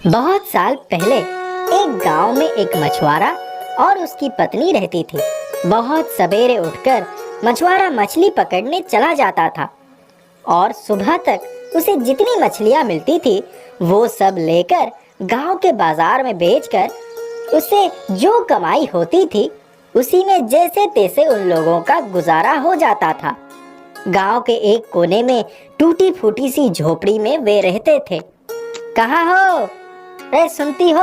बहुत साल पहले एक गांव में एक मछुआरा और उसकी पत्नी रहती थी। बहुत सवेरे उठकर मछुआरा मछली पकड़ने चला जाता था और सुबह तक उसे जितनी मछलियां मिलती थी वो सब लेकर गांव के बाजार में बेचकर उसे जो कमाई होती थी उसी में जैसे तैसे उन लोगों का गुजारा हो जाता था। गांव के एक कोने में टूटी फूटी सी झोपड़ी में वे रहते थे। कहाँ हो? अरे सुनती हो?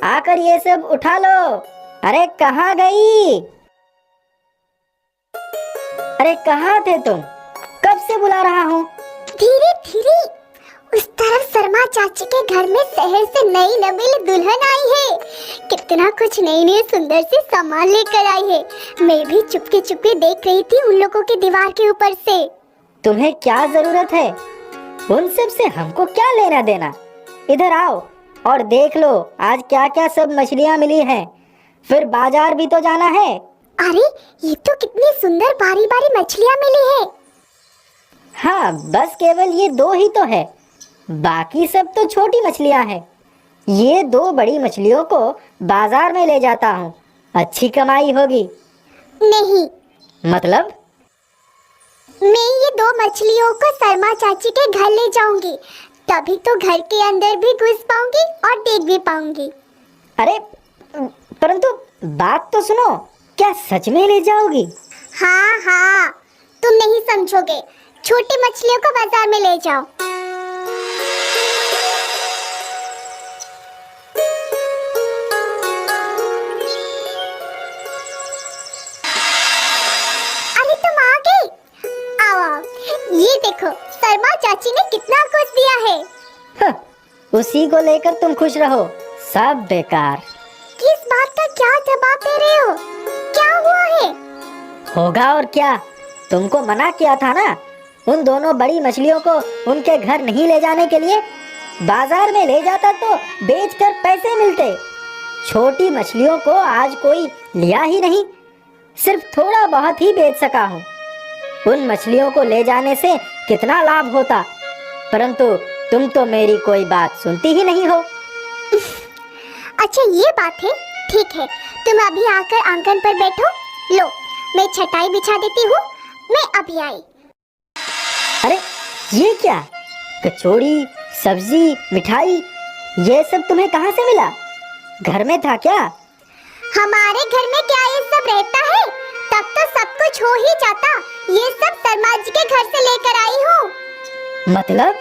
आकर ये सब उठा लो। अरे कहाँ गई? अरे कहाँ थे तुम? कब से बुला रहा हूँ। धीरे धीरे उस तरफ शर्मा चाची के घर में शहर से नई नवीन दुल्हन आई है। कितना कुछ नई नई सुंदर से सामान लेकर आई है। मैं भी चुपके चुपके देख रही थी उन लोगों की दीवार के ऊपर से। तुम्हें क्या जरूरत है? उन सब से हमको क्या लेना देना। इधर आओ और देख लो आज क्या क्या सब मछलियाँ मिली हैं। फिर बाजार भी तो जाना है। अरे ये तो कितनी सुंदर बारी बारी मछलियाँ मिली है। हाँ, बस केवल ये दो ही तो है, बाकी सब तो छोटी मछलियाँ हैं। ये दो बड़ी मछलियों को बाजार में ले जाता हूँ, अच्छी कमाई होगी। नहीं, मतलब? मैं ये दो मछलियों को शर्मा चाची के घर ले जाऊंगी, तभी तो घर के अंदर भी घुस पाऊंगी और देख भी पाऊंगी। अरे परंतु बात तो सुनो, क्या सच में ले जाओगी? हाँ हाँ, तुम नहीं समझोगे। छोटी मछलियों को बाजार में ले जाओ। अरे तुम आ गई। आओ आओ, ये देखो शर्मा चाची ने कितना कुछ दिया है। उसी को लेकर तुम खुश रहो, सब बेकार। किस बात का क्या जवाब दे रहे हो? क्या हुआ है? होगा और क्या, तुमको मना किया था ना उन दोनों बड़ी मछलियों को उनके घर नहीं ले जाने के लिए। बाजार में ले जाता तो बेचकर पैसे मिलते। छोटी मछलियों को आज कोई लिया ही नहीं, सिर्फ थोड़ा बहुत ही बेच सका हूँ। उन मछलियों को ले जाने से कितना लाभ होता, परंतु तुम तो मेरी कोई बात सुनती ही नहीं हो। अच्छा ये बात है, ठीक है, तुम अभी आकर आंगन पर बैठो। लो मैं चटाई बिछा देती हूँ, मैं अभी आई। अरे ये क्या? कचौड़ी, सब्जी, मिठाई, ये सब तुम्हें कहाँ से मिला? घर में था क्या? हमारे घर में क्या ये सब रहता है? तब तो सब कुछ हो ही जाता। ये सब शर्मा जी के घर से लेकर आई हूँ। मतलब?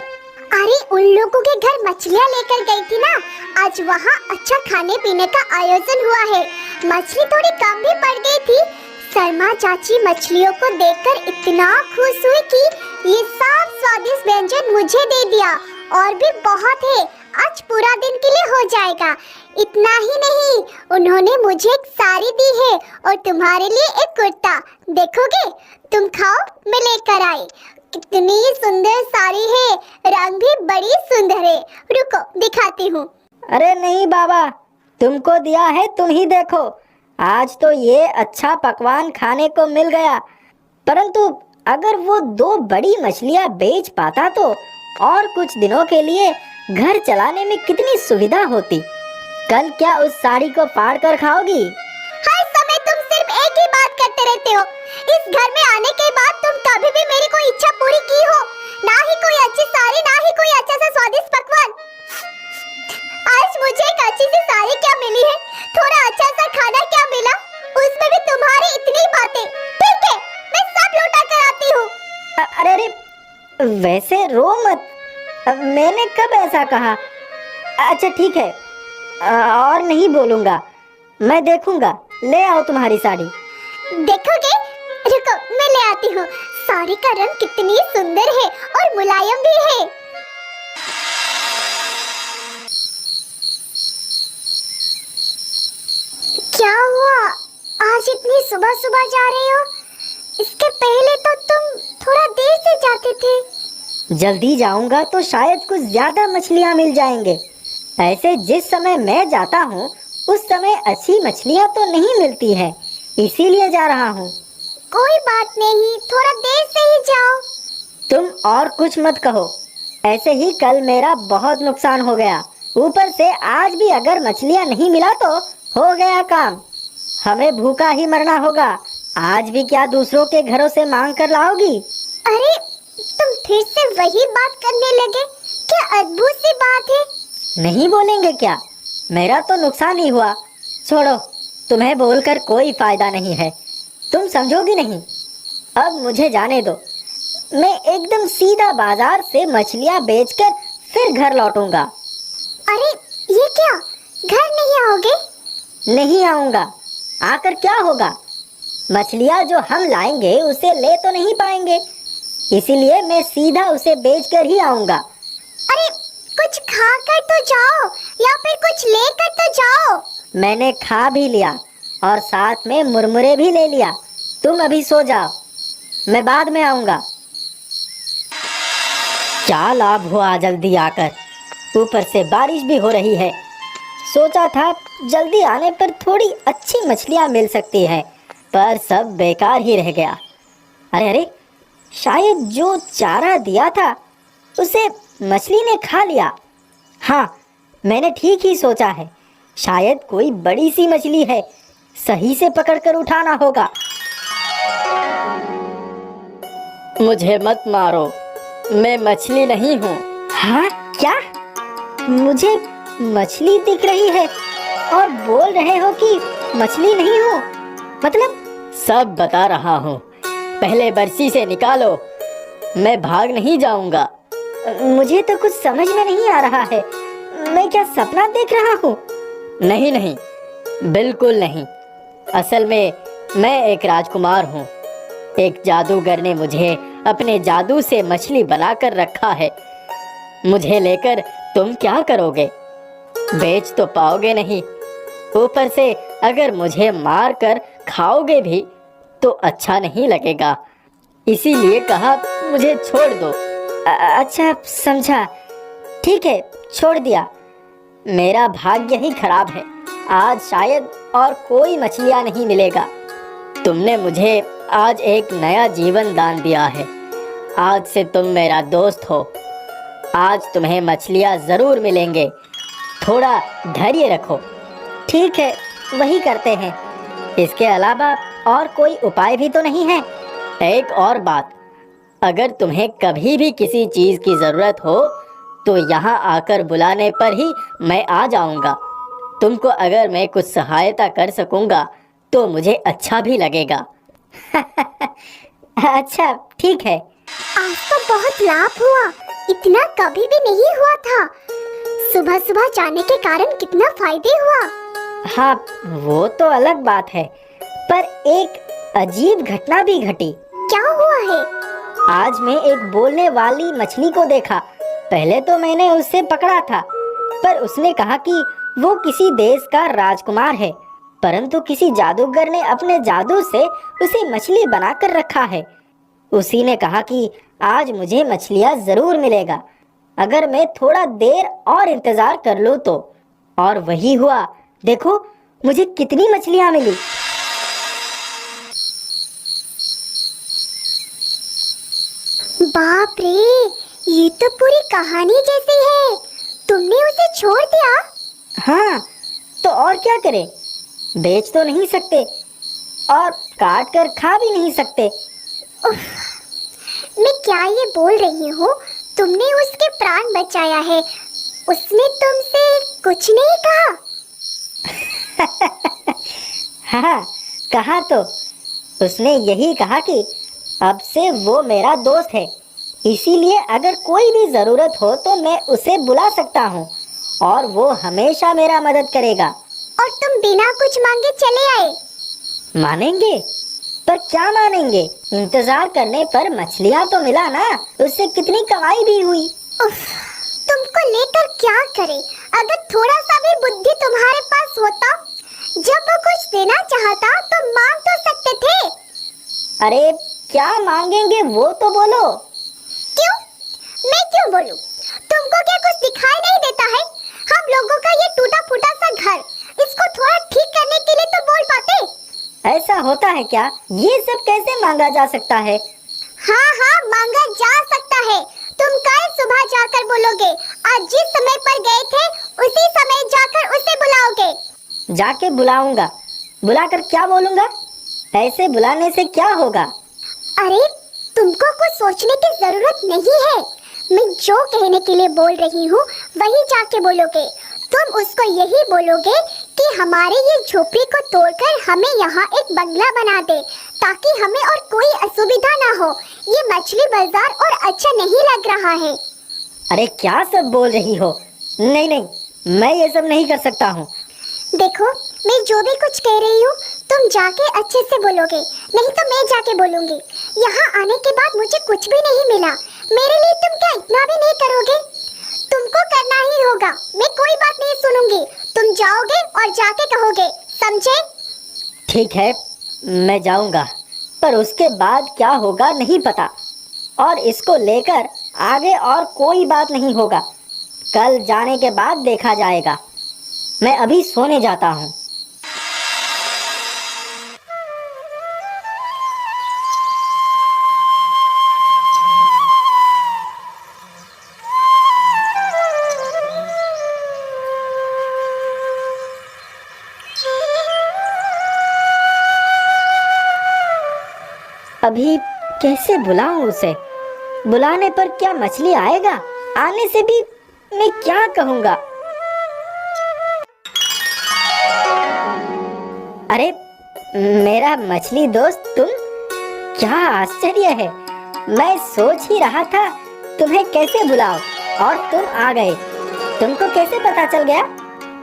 अरे उन लोगों के घर मछलियाँ लेकर गई थी ना, आज वहाँ अच्छा खाने पीने का आयोजन हुआ है। मछली थोड़ी कम भी पड़ गई थी। शर्मा चाची मछलियों को देखकर इतना खुश हुई कि ये सब स्वादिष्ट व्यंजन मुझे दे दिया, और भी बहुत है, आज पूरा दिन के लिए हो जाएगा। इतना ही नहीं, उन्होंने मुझे एक साड़ी दी है और तुम्हारे लिए एक कुर्ता। देखोगे? तुम खाओ, मैं लेकर आई। कितनी सुंदर साड़ी है, रंग भी बड़ी सुंदर है। रुको दिखाती हूँ। अरे नहीं बाबा, तुमको दिया है तुम ही देखो। आज तो ये अच्छा पकवान खाने को मिल गया, परंतु अगर वो दो बड़ी मछलियाँ बेच पाता तो और कुछ दिनों के लिए घर चलाने में कितनी सुविधा होती। कल क्या उस साड़ी को फाड़ कर खाओगी? हर समय तुम सिर्फ एक ही बात करते रहते हो। इस घर में आने के बाद तुम कभी भी मेरी कोई इच्छा पूरी की हो? ना ही कोई अच्छी साड़ी, ना ही कोई अच्छा सा स्वादिष्ट पकवान। आज मुझे एक अच्छी सी साड़ी क्या मिली है, थोड़ा अच्छा सा खाना क्या मिला, उसमें भी तुम्हारी इतनी बातें। ठीक है, मैं सब लौटा कर आती हूँ। अरे अरे, वैसे रो मत, मैंने कब ऐसा कहा? अच्छा ठीक है, और नहीं बोलूँगा। मैं देखूंगा, ले आओ तुम्हारी साड़ी। देखोगे? रुको मैं ले आती हूँ। साड़ी का रंग कितनी सुंदर है और मुलायम भी है। क्या हुआ? आज इतनी सुबह सुबह जा रही हो? इसके पहले तो तुम थोड़ा देर से जाते थे। जल्दी जाऊंगा तो शायद कुछ ज्यादा मछलियाँ मिल जाएंगे। ऐसे जिस समय मैं जाता हूँ उस समय अच्छी मछलियाँ तो नहीं मिलती है, इसीलिए जा रहा हूँ। कोई बात नहीं, थोड़ा देर से ही जाओ। तुम और कुछ मत कहो, ऐसे ही कल मेरा बहुत नुकसान हो गया, ऊपर से आज भी अगर मछलियाँ नहीं मिला तो हो गया काम, हमें भूखा ही मरना होगा। आज भी क्या दूसरों के घरों से मांग कर लाओगी? अरे तुम फिर से वही बात करने लगे, क्या अद्भुत सी बात है। नहीं बोलेंगे क्या? मेरा तो नुकसान ही हुआ। छोड़ो, तुम्हें बोलकर कोई फायदा नहीं है, तुम समझोगी नहीं। अब मुझे जाने दो, मैं एकदम सीधा बाजार से मछलियाँ बेचकर फिर घर लौटूंगा। अरे ये क्या, घर नहीं आओगे? नहीं आऊंगा, आकर क्या होगा? मछलियाँ जो हम लाएंगे उसे ले तो नहीं पाएंगे, इसीलिए मैं सीधा उसे बेचकर ही आऊंगा। अरे कुछ खा कर तो जाओ या फिर कुछ लेकर तो जाओ। मैंने खा भी लिया और साथ में मुरमुरे भी ले लिया। तुम अभी सो जाओ, मैं बाद में आऊंगा। क्या लाभ हुआ जल्दी आकर, ऊपर से बारिश भी हो रही है। सोचा था जल्दी आने पर थोड़ी अच्छी मछलियाँ मिल सकती है, पर सब बेकार ही रह गया। अरे अरे, शायद जो चारा दिया था उसे मछली ने खा लिया। हाँ, मैंने ठीक ही सोचा है, शायद कोई बड़ी सी मछली है, सही से पकड़कर उठाना होगा। मुझे मत मारो, मैं मछली नहीं हूँ। हाँ क्या? मुझे मछली दिख रही है और बोल रहे हो कि मछली नहीं हूँ? मतलब सब बता रहा हूँ, पहले बरसी से निकालो, मैं भाग नहीं जाऊंगा। मुझे तो कुछ समझ में नहीं आ रहा है, मैं क्या सपना देख रहा हूँ? नहीं नहीं, बिल्कुल नहीं। असल में मैं एक राजकुमार हूँ। एक जादूगर ने मुझे अपने जादू से मछली बनाकर रखा है। मुझे लेकर तुम क्या करोगे? बेच तो पाओगे नहीं, ऊपर से अगर मुझे मार कर खाओगे भी तो अच्छा नहीं लगेगा, इसीलिए कहा मुझे छोड़ दो। अच्छा समझा, ठीक है, छोड़ दिया। मेरा भाग्य ही खराब है, आज शायद और कोई मछलियाँ नहीं मिलेगा। तुमने मुझे आज एक नया जीवन दान दिया है, आज से तुम मेरा दोस्त हो। आज तुम्हें मछलियाँ ज़रूर मिलेंगे, थोड़ा धैर्य रखो। ठीक है, वही करते हैं, इसके अलावा और कोई उपाय भी तो नहीं है। एक और बात, अगर तुम्हें कभी भी किसी चीज़ की ज़रूरत हो तो यहाँ आकर बुलाने पर ही मैं आ जाऊँगा। तुमको अगर मैं कुछ सहायता कर सकूँगा तो मुझे अच्छा भी लगेगा। अच्छा ठीक है। आज तो बहुत लाभ हुआ, इतना कभी भी नहीं हुआ था। सुबह सुबह जाने के कारण कितना फायदे हुआ। हाँ, वो तो अलग बात है, पर एक अजीब घटना भी घटी। क्या हुआ है? आज मैं एक बोलने वाली मछली को देखा। पहले तो मैंने उसे पकड़ा था, पर उसने कहा कि वो किसी देश का राजकुमार है, परंतु किसी जादूगर ने अपने जादू से उसे मछली बनाकर रखा है। उसी ने कहा कि आज मुझे मछलियाँ जरूर मिलेगा, अगर मैं थोड़ा देर और इंतजार कर लूँ तो। और वही हुआ, देखो मुझे कितनी मछलियाँ मिली। बाप रे, ये तो पूरी कहानी जैसी है। तुमने उसे छोड़ दिया? हाँ, तो और क्या करें, बेच तो नहीं सकते और काट कर खा भी नहीं सकते। उफ, मैं क्या ये बोल रही हूँ, तुमने उसके प्राण बचाया है, उसने तुमसे कुछ नहीं कहा? हाँ, कहा तो। उसने यही कहा कि अब से वो मेरा दोस्त है, इसीलिए अगर कोई भी ज़रूरत हो तो मैं उसे बुला सकता हूँ और वो हमेशा मेरा मदद करेगा। और तुम बिना कुछ मांगे चले आए? मानेंगे? पर क्या मानेंगे, इंतजार करने पर मछलियाँ तो मिला ना, उससे कितनी कमाई भी हुई। उफ, तुमको लेकर क्या करे? अगर थोड़ा सा भी बुद्धि तुम्हारे पास होता, जब वो कुछ देना चाहता तो मांग तो सकते थे। अरे क्या मांगेंगे वो तो बोलो। क्यों? मैं क्यों बोलूं? तुमको क्या कुछ दिखाई नहीं देता है? हम लोगों का ये टूटा फूटा सा घर, इसको थोड़ा ठीक करने के लिए तो बोल पाते। ऐसा होता है क्या? ये सब कैसे मांगा जा सकता है? हाँ हाँ, मांगा जा सकता है। तुम कल सुबह जाकर बोलोगे, आज जिस समय पर गए थे उसी समय जाकर उसे बुलाओगे? जाके बुलाऊंगा। बुलाकर क्या बोलूंगा? ऐसे बुलाने से क्या होगा? अरे तुमको कुछ सोचने की जरूरत नहीं है। मैं जो कहने के लिए बोल रही हूँ वही जाके बोलोगे। तुम उसको यही बोलोगे कि हमारे ये झोपड़ी को तोड़कर हमें यहाँ एक बंगला बना दे, ताकि हमें और कोई असुविधा ना हो। ये मछली बाजार और अच्छा नहीं लग रहा है। अरे क्या सब बोल रही हो? नहीं नहीं, मैं ये सब नहीं कर सकता हूँ। देखो, मैं जो भी कुछ कह रही हूँ तुम जाके अच्छे से बोलोगे, नहीं तो मैं जाके बोलूंगी। यहाँ आने के बाद मुझे कुछ भी नहीं मिला, मेरे लिए तुम क्या इतना भी नहीं करोगे? तुमको करना ही होगा, मैं कोई बात नहीं सुनूंगी। तुम जाओगे और जाके कहोगे, समझे? ठीक है, मैं जाऊंगा, पर उसके बाद क्या होगा नहीं पता। और इसको लेकर आगे और कोई बात नहीं होगा। कल जाने के बाद देखा जाएगा। मैं अभी सोने जाता हूँ। अभी कैसे बुलाऊं उसे? बुलाने पर क्या मछली आएगा? आने से भी मैं क्या कहूँगा? अरे मेरा मछली दोस्त, तुम? क्या आश्चर्य है, मैं सोच ही रहा था तुम्हें कैसे बुलाऊं और तुम आ गए। तुमको कैसे पता चल गया?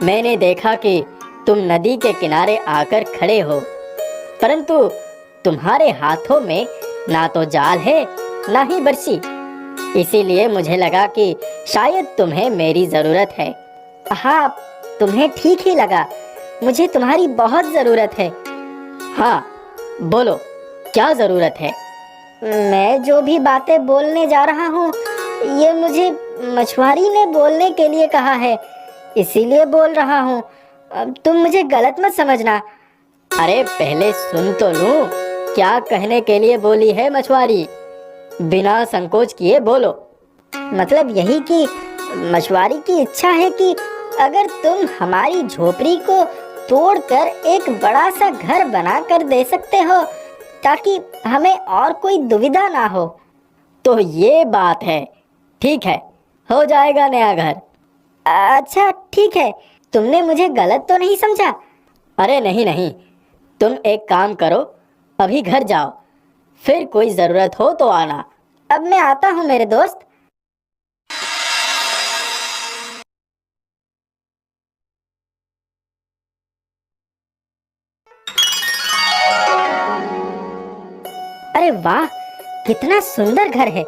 मैंने देखा कि तुम नदी के किनारे आकर खड़े हो, परंतु तुम्हारे हाथों में ना तो जाल है ना ही बर्छी। इसीलिए मुझे लगा कि शायद तुम्हें मेरी जरूरत है। हाँ, तुम्हें ठीक ही लगा, मुझे तुम्हारी बहुत जरूरत है। हाँ बोलो, क्या जरूरत है? मैं जो भी बातें बोलने जा रहा हूँ ये मुझे मछुआरी ने बोलने के लिए कहा है, इसीलिए बोल रहा हूँ। अब तुम मुझे गलत मत समझना। अरे पहले सुन तो लूं, क्या कहने के लिए बोली है मछुआरी? बिना संकोच किए बोलो। मतलब यही कि मछुआरी की इच्छा है कि अगर तुम हमारी झोपड़ी को तोड़कर एक बड़ा सा घर बना कर दे सकते हो, ताकि हमें और कोई दुविधा ना हो। तो ये बात है। ठीक है, हो जाएगा नया घर। अच्छा ठीक है, तुमने मुझे गलत तो नहीं समझा? अरे नहीं नहीं, तुम एक काम करो, अभी घर जाओ, फिर कोई जरूरत हो तो आना। अब मैं आता हूँ मेरे दोस्त। अरे वाह, कितना सुंदर घर है।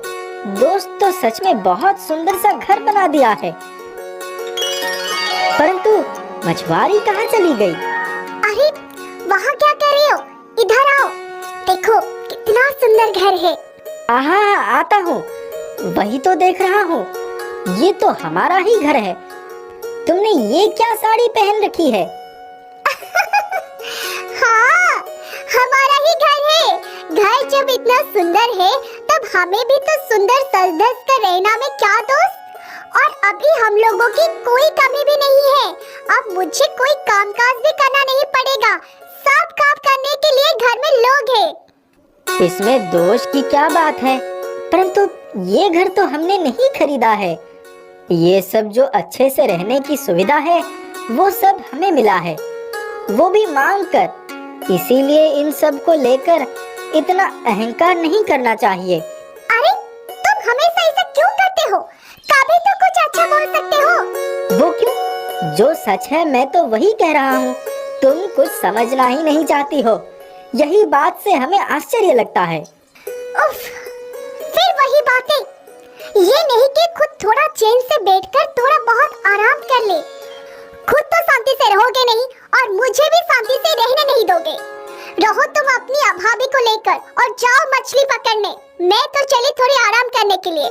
दोस्त तो सच में बहुत सुंदर सा घर बना दिया है, परंतु मछुआरी कहाँ चली गई? अरे वहाँ क्या कर रही हो? इधर आओ, देखो कितना सुंदर घर है। आहा, आता हूँ, वही तो देख रहा हूँ, ये तो हमारा ही घर है। तुमने ये क्या साड़ी पहन रखी है? हाँ, हमारा ही घर है। घर जब इतना सुंदर है तब हमें भी तो सुंदर सज-धज कर रहना में क्या दोस्त? और अभी हम लोगों की कोई कमी भी नहीं है। अब मुझे कोई कामकाज भी करना नहीं पड़ेगा, सब काम करने के लिए घर में लोग हैं। इसमें दोष की क्या बात है? परंतु ये घर तो हमने नहीं खरीदा है। ये सब जो अच्छे से रहने की सुविधा है वो सब हमें मिला है, वो भी मांग कर। इसीलिए इन सब को लेकर इतना अहंकार नहीं करना चाहिए। अरे तुम हमेशा ऐसा क्यों करते हो? कभी तो कुछ अच्छा बोल सकते हो। वो क्यों? जो सच है मैं तो वही कह रहा हूँ, तुम कुछ समझना ही नहीं चाहती हो। यही बात से हमें आश्चर्य लगता है। उफ, फिर वही बातें। ये नहीं कि खुद थोड़ा चैन से बैठकर थोड़ा बहुत आराम कर ले। खुद तो शांति से रहोगे नहीं और मुझे भी शांति से रहने नहीं दोगे। रहो तुम अपनी अभाभी को लेकर और जाओ मछली पकड़ने। मैं तो चली थोड़ी आराम करने के लिए।